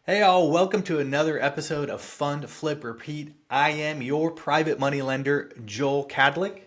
Hey all, welcome to another episode of Fund, Flip, Repeat. I am your private money lender, Joel Cadlick.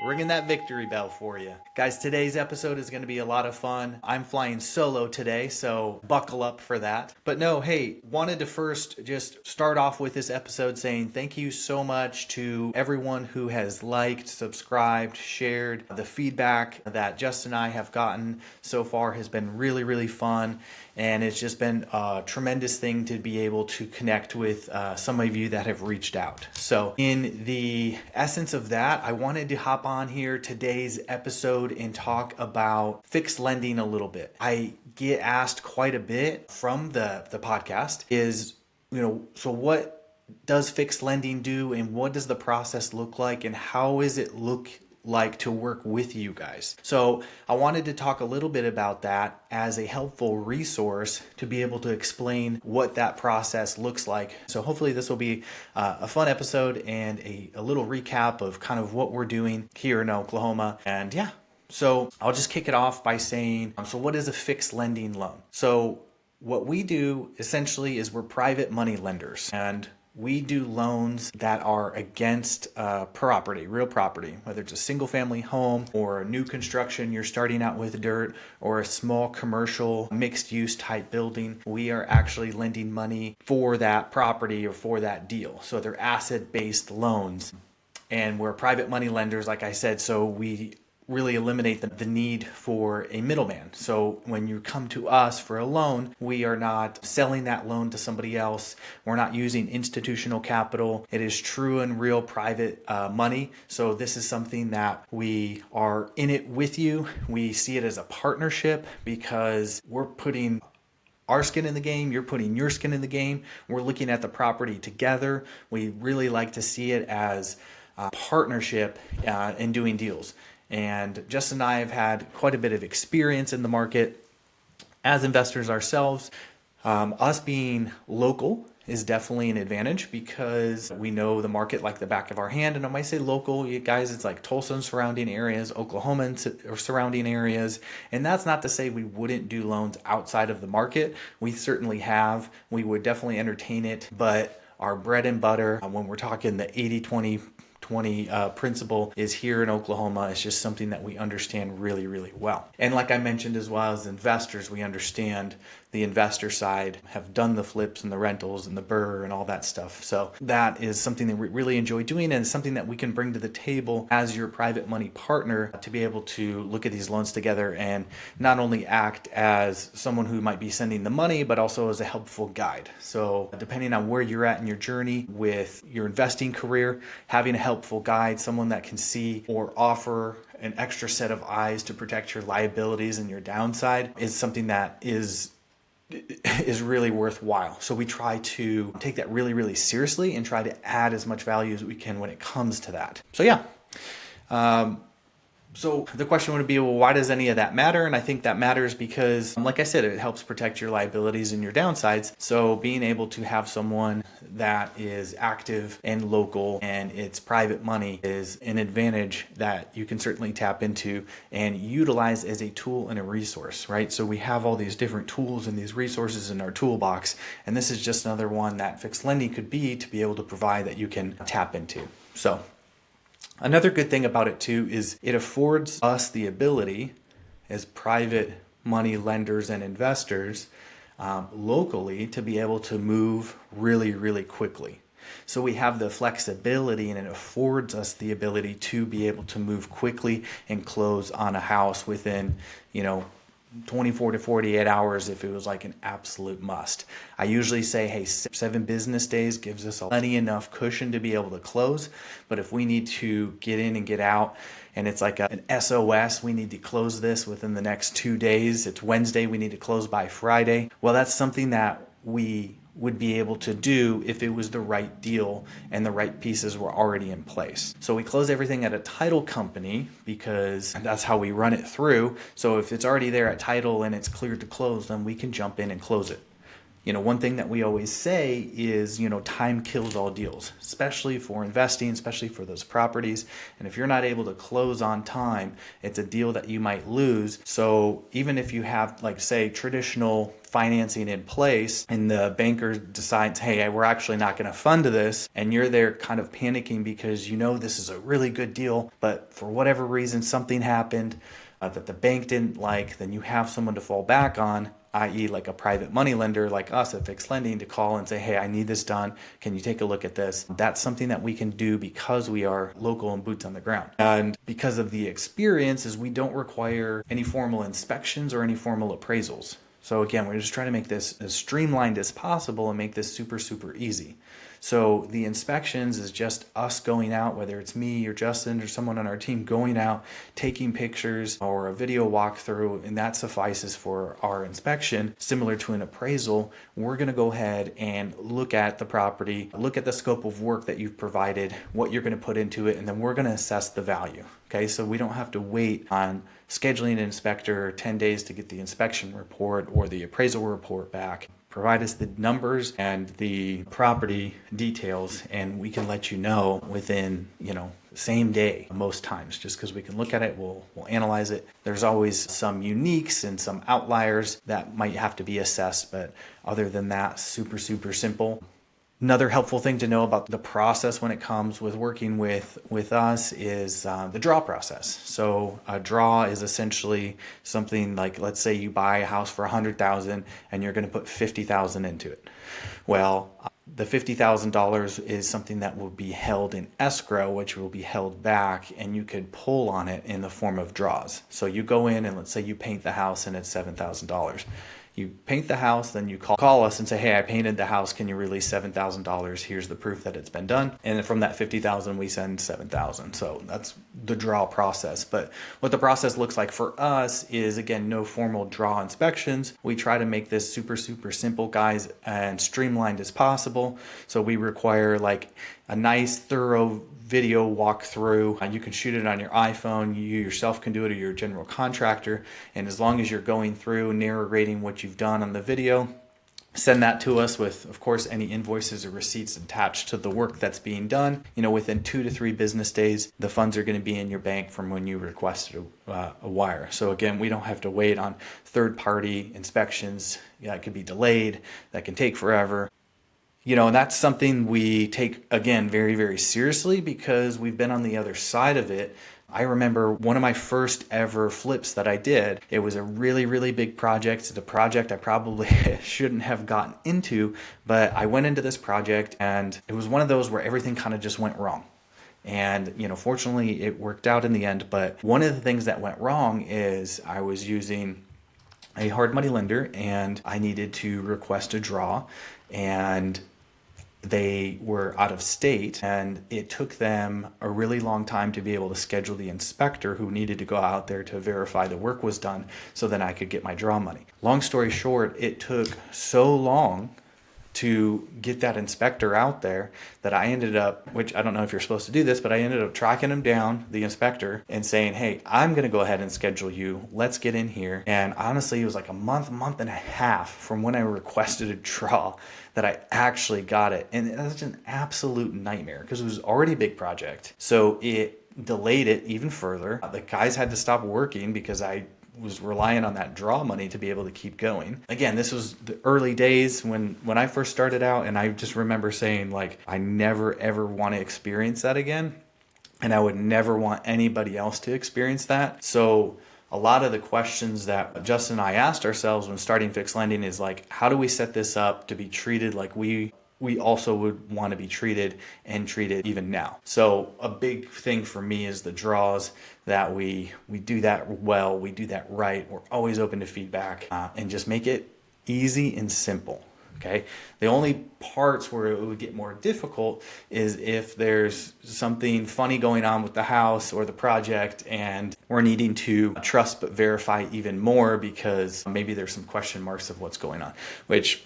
Ringing that victory bell for you. Guys, today's episode is going to be a lot of fun. I'm flying solo today, so buckle up for that. But no, hey, wanted to first just start off with this episode saying thank you so much to everyone who has liked, subscribed, shared. The feedback that Justin and I have gotten so far has been really, really fun. And it's just been a tremendous thing to be able to connect with some of you that have reached out. So in the essence of that, I wanted to hop on here today's episode and talk about fixed lending a little bit. I get asked quite a bit from the podcast is, so what does fixed lending do and what does the process look like and how is it look like to work with you guys? So I wanted to talk a little bit about that as a helpful resource to be able to explain what that process looks like. So hopefully this will be a fun episode and a little recap of kind of what we're doing here in Oklahoma. And yeah, so I'll just kick it off by saying, so what is a fixed lending loan? So what we do essentially is we're private money lenders, and we do loans that are against property, real property, whether it's a single family home or a new construction, you're starting out with dirt, or a small commercial mixed use type building. We are actually lending money for that property or for that deal. So they're asset based loans. And we're private money lenders, like I said, so we really eliminate the need for a middleman. So when you come to us for a loan, we are not selling that loan to somebody else. We're not using institutional capital. It is true and real private money. So this is something that we are in it with you. We see it as a partnership because we're putting our skin in the game, you're putting your skin in the game. We're looking at the property together. We really like to see it as a partnership in doing deals. And Justin and I have had quite a bit of experience in the market as investors ourselves. Us being local is definitely an advantage because we know the market like the back of our hand. And when I say local, you guys, it's like Tulsa and surrounding areas, Oklahoma and surrounding areas. And that's not to say we wouldn't do loans outside of the market. We certainly have. We would definitely entertain it. But our bread and butter, when we're talking the 80-20 principle, is here in Oklahoma. It's just something that we understand really, really well. And like I mentioned, as well as investors, we understand the investor side, have done the flips and the rentals and the BRRRR and all that stuff. So that is something that we really enjoy doing and something that we can bring to the table as your private money partner to be able to look at these loans together and not only act as someone who might be sending the money, but also as a helpful guide. So depending on where you're at in your journey with your investing career, having a helpful guide, someone that can see or offer an extra set of eyes to protect your liabilities and your downside is something that is really worthwhile. So we try to take that really, really seriously and try to add as much value as we can when it comes to that. So yeah. So the question would be, well, why does any of that matter? And I think that matters because, like I said, it helps protect your liabilities and your downsides. So being able to have someone that is active and local and it's private money is an advantage that you can certainly tap into and utilize as a tool and a resource, right? So we have all these different tools and these resources in our toolbox. And this is just another one that fixed lending could be to be able to provide that you can tap into. So another good thing about it too is it affords us the ability as private money lenders and investors locally to be able to move really, really quickly. So we have the flexibility and it affords us the ability to be able to move quickly and close on a house within, 24 to 48 hours if it was like an absolute must. I usually say, hey, 7 business days gives us plenty enough cushion to be able to close. But if we need to get in and get out and it's like an SOS, we need to close this within the next 2 days. It's Wednesday, we need to close by Friday. Well, that's something that we would be able to do if it was the right deal and the right pieces were already in place. So we close everything at a title company because that's how we run it through. So if it's already there at title and it's cleared to close, then we can jump in and close it. One thing that we always say is, time kills all deals, especially for investing, especially for those properties. And if you're not able to close on time, it's a deal that you might lose. So even if you have, like, say, traditional financing in place and the banker decides, hey, we're actually not going to fund this, and you're there kind of panicking because this is a really good deal, but for whatever reason something happened that the bank didn't like, then you have someone to fall back on, i.e. like a private money lender like us at FixedLending, to call and say, hey, I need this done. Can you take a look at this? That's something that we can do because we are local and boots on the ground. And because of the experience is we don't require any formal inspections or any formal appraisals. So again, we're just trying to make this as streamlined as possible and make this super, super easy. So the inspections is just us going out, whether it's me or Justin or someone on our team going out, taking pictures or a video walkthrough, and that suffices for our inspection. Similar to an appraisal, we're going to go ahead and look at the property, look at the scope of work that you've provided, what you're going to put into it, and then we're going to assess the value. Okay, so we don't have to wait on scheduling an inspector 10 days to get the inspection report or the appraisal report back. Provide us the numbers and the property details, and we can let you know within, same day most times, just because we can look at it, we'll analyze it. There's always some uniques and some outliers that might have to be assessed, but other than that, super, super simple. Another helpful thing to know about the process when it comes with working with us is the draw process. So a draw is essentially something like, let's say you buy a house for $100,000 and you're going to put $50,000 into it. Well, the $50,000 is something that will be held in escrow, which will be held back, and you could pull on it in the form of draws. So you go in and let's say you paint the house and it's $7,000. You paint the house, then you call us and say, hey, I painted the house. Can you release $7,000? Here's the proof that it's been done. And then from that $50,000, we send $7,000. So that's the draw process. But what the process looks like for us is, again, no formal draw inspections. We try to make this super, super simple, guys, and streamlined as possible. So we require like a nice, thorough video walkthrough. You can shoot it on your iPhone. You yourself can do it, or your general contractor. And as long as you're going through narrating what you've done on the video, send that to us with, of course, any invoices or receipts attached to the work that's being done. Within 2 to 3 business days, the funds are going to be in your bank from when you requested a wire. So again, we don't have to wait on third-party inspections. It could be delayed. That can take forever. And that's something we take, again, very, very seriously because we've been on the other side of it. I remember one of my first ever flips that I did. It was a really, really big project. It's a project I probably shouldn't have gotten into, but I went into this project and it was one of those where everything kind of just went wrong. And, fortunately it worked out in the end. But one of the things that went wrong is I was using a hard money lender and I needed to request a draw, and they were out of state, and it took them a really long time to be able to schedule the inspector who needed to go out there to verify the work was done so then I could get my draw money. Long story short, it took so long to get that inspector out there that I ended up, which I don't know if you're supposed to do this, but I ended up tracking him down, the inspector, and saying, hey, I'm going to go ahead and schedule you. Let's get in here. And honestly, it was like a month and a half from when I requested a draw that I actually got it. And that's an absolute nightmare because it was already a big project. So it delayed it even further. The guys had to stop working because I was relying on that draw money to be able to keep going. Again, this was the early days when I first started out, and I just remember saying, like, I never ever want to experience that again, and I would never want anybody else to experience that. So a lot of the questions that Justin and I asked ourselves when starting FixedLending is like, how do we set this up to be treated like we also would want to be treated and treated even now? So a big thing for me is the draws, that we do that well, we do that right. We're always open to feedback and just make it easy and simple. Okay. The only parts where it would get more difficult is if there's something funny going on with the house or the project and we're needing to trust but verify even more because maybe there's some question marks of what's going on, which,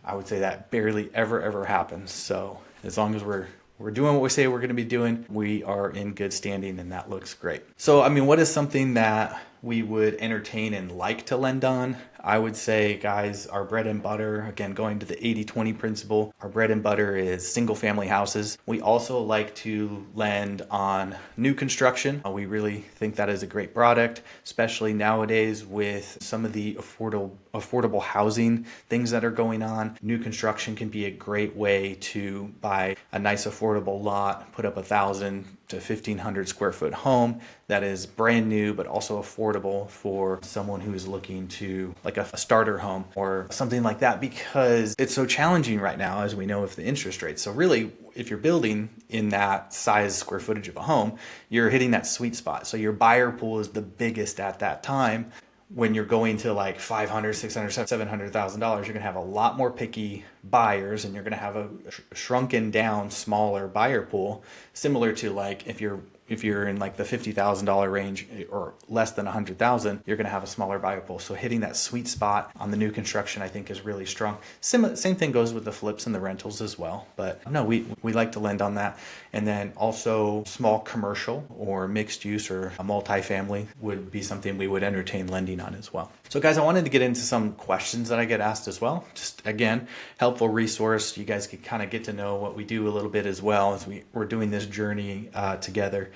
I would say that barely ever happens. So as long as we're doing what we say we're going to be doing, we are in good standing, and that looks great. So, what is something that we would entertain and like to lend on. I would say, guys, our bread and butter, again, going to the 80-20 principle, our bread and butter is single family houses. We also like to lend on new construction. We really think that is a great product, especially nowadays with some of the affordable housing things that are going on. New construction can be a great way to buy a nice affordable lot, put up 1,000 to 1,500 square foot home that is brand new but also affordable for someone who is looking to, like, a starter home or something like that, because it's so challenging right now, as we know, with the interest rates. So really, if you're building in that size square footage of a home, you're hitting that sweet spot. So your buyer pool is the biggest at that time. When you're going to like $500, $600, $700,000, you're gonna have a lot more picky buyers, and you're gonna have a shrunken down, smaller buyer pool, similar to like if you're in like the $50,000 range or less than $100,000, you're going to have a smaller buyer pool. So hitting that sweet spot on the new construction, I think, is really strong. Same thing goes with the flips and the rentals as well. But no, we like to lend on that. And then also small commercial or mixed use or a multifamily would be something we would entertain lending on as well. So guys, I wanted to get into some questions that I get asked as well. Just again, helpful resource. You guys could kind of get to know what we do a little bit as well as we're doing this journey together.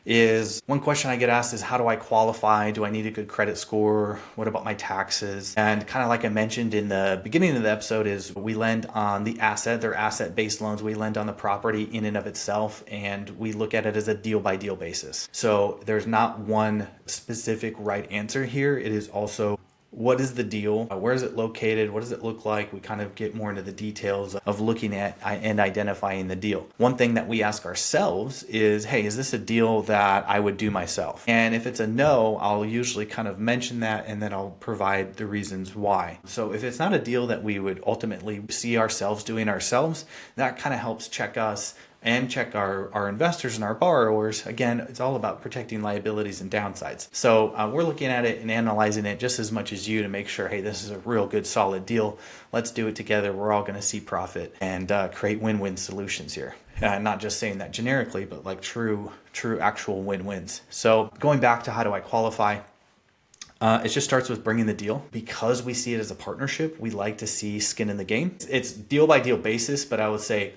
Is one question I get asked is, how do I qualify? Do I need a good credit score? What about my taxes? And kind of like I mentioned in the beginning of the episode, is we lend on the asset. They're asset-based loans. We lend on the property in and of itself, and we look at it as a deal-by-deal basis. So there's not one specific right answer here. It is also, what is the deal? Where is it located? What does it look like? We kind of get more into the details of looking at and identifying the deal. One thing that we ask ourselves is, hey, is this a deal that I would do myself? And if it's a no, I'll usually kind of mention that, and then I'll provide the reasons why. So if it's not a deal that we would ultimately see ourselves doing ourselves, that kind of helps check us and check our investors and our borrowers. Again, it's all about protecting liabilities and downsides. So we're looking at it and analyzing it just as much as you to make sure, hey, this is a real good, solid deal. Let's do it together. We're all going to see profit and create win-win solutions here. Not just saying that generically, but like true actual win-wins. So going back to how do I qualify? It just starts with bringing the deal. Because we see it as a partnership, we like to see skin in the game. It's deal by deal basis, but I would say,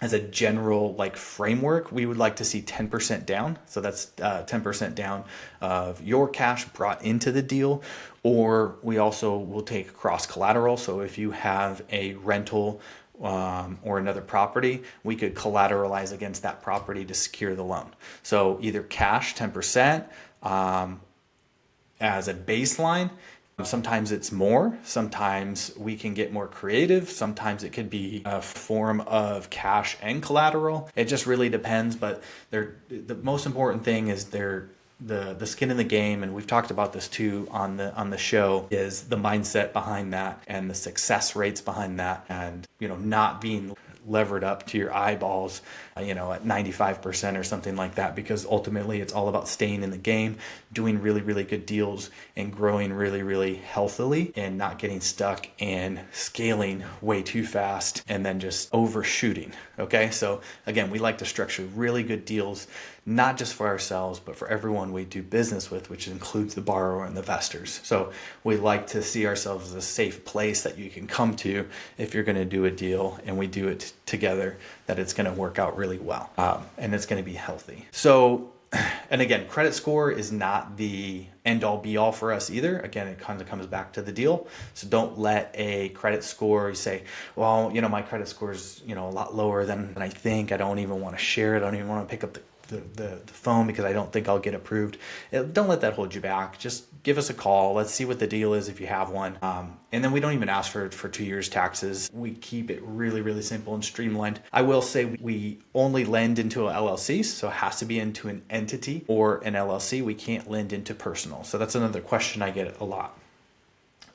as a general like framework, we would like to see 10% down. So that's 10% down of your cash brought into the deal. Or we also will take cross collateral. So if you have a rental or another property, we could collateralize against that property to secure the loan. So either cash 10% as a baseline. Sometimes it's more, sometimes we can get more creative, sometimes it could be a form of cash and collateral. It just really depends, but the most important thing is the skin in the game, and we've talked about this too on the show, is the mindset behind that and the success rates behind that, and not being levered up to your eyeballs, at 95% or something like that, because ultimately it's all about staying in the game, doing really, really good deals and growing really, really healthily, and not getting stuck in scaling way too fast and then just overshooting. Okay. So again, we like to structure really good deals, not just for ourselves, but for everyone we do business with, which includes the borrower and the investors. So we like to see ourselves as a safe place that you can come to if you're going to do a deal, and we do it together, that it's going to work out really well, and it's going to be healthy. So, and again, credit score is not the end all be all for us either. Again, it kind of comes back to the deal. So don't let a credit score, you say, well, my credit score is, a lot lower than I think. I don't even want to share it. I don't even want to pick up the phone because I don't think I'll get approved. Don't let that hold you back. Just give us a call. Let's see what the deal is if you have one. And then we don't even ask for 2 years taxes. We keep it really, really simple and streamlined. I will say we only lend into an LLC, so it has to be into an entity or an LLC. We can't lend into personal. So that's another question I get a lot.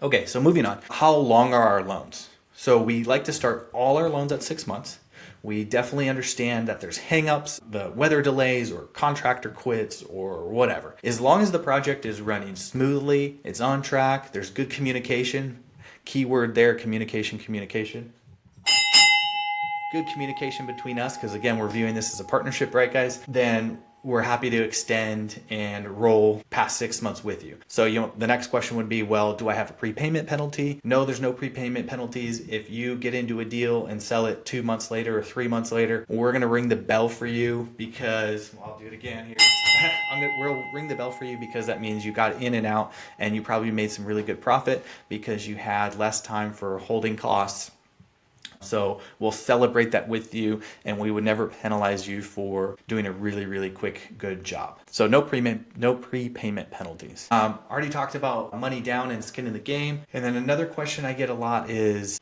Okay, so moving on. How long are our loans? So we like to start all our loans at 6 months. We definitely understand that there's hangups, the weather delays, or contractor quits, or whatever. As long as the project is running smoothly, it's on track, there's good communication. Keyword there, communication. Good communication between us, because again, we're viewing this as a partnership, right, guys? Then we're happy to extend and roll past 6 months with you. So the next question would be, well, do I have a prepayment penalty? No, there's no prepayment penalties. If you get into a deal and sell it 2 months later or 3 months later, we're going to ring the bell for you because, well, I'll do it again here. We'll ring the bell for you because that means you got in and out and you probably made some really good profit because you had less time for holding costs. So we'll celebrate that with you, and we would never penalize you for doing a really, really quick, good job. So no prepayment penalties. Already talked about money down and skin in the game. And then another question I get a lot is,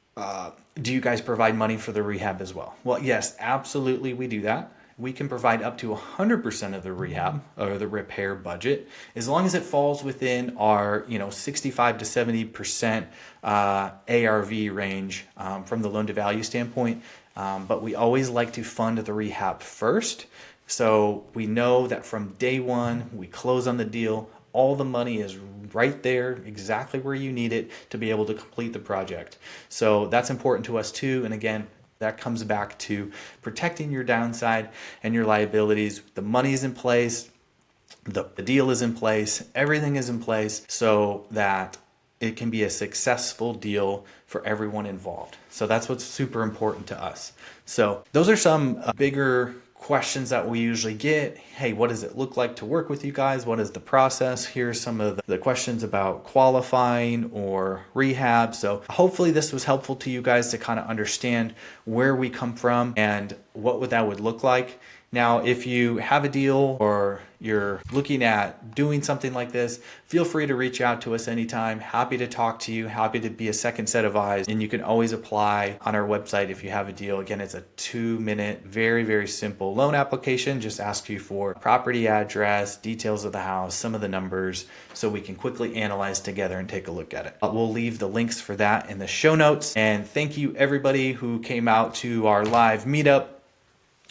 do you guys provide money for the rehab as well? Well, yes, absolutely, we do that. We can provide up to 100% of the rehab or the repair budget as long as it falls within our 65 to 70% ARV range from the loan to value standpoint. But we always like to fund the rehab first. So we know that from day one, we close on the deal. All the money is right there, exactly where you need it to be able to complete the project. So that's important to us too. And again, that comes back to protecting your downside and your liabilities. The money is in place, the deal is in place, everything is in place so that it can be a successful deal for everyone involved. So that's what's super important to us. So those are some bigger questions that we usually get. Hey, what does it look like to work with you guys? What is the process? Here's some of the questions about qualifying or rehab. So hopefully this was helpful to you guys to kind of understand where we come from and what that would look like. Now, if you have a deal or you're looking at doing something like this, feel free to reach out to us anytime. Happy to talk to you, happy to be a second set of eyes. And you can always apply on our website if you have a deal. Again, it's a 2-minute, very, very simple loan application. Just ask you for property address, details of the house, some of the numbers, so we can quickly analyze together and take a look at it. We'll leave the links for that in the show notes. And thank you everybody who came out to our live meetup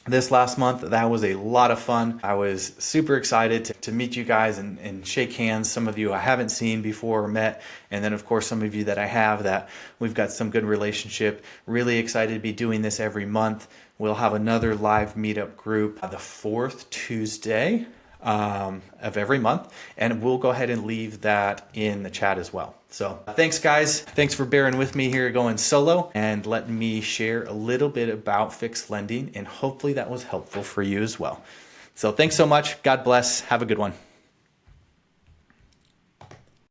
this last month. That was a lot of fun. I was super excited to meet you guys and shake hands. Some of you I haven't seen before or met. And then of course, some of you that I have that we've got some good relationship. Really excited to be doing this every month. We'll have another live meetup group the 4th Tuesday of every month. And we'll go ahead and leave that in the chat as well. So thanks guys. Thanks for bearing with me here going solo and letting me share a little bit about fixed lending, and hopefully that was helpful for you as well. So thanks so much. God bless. Have a good one.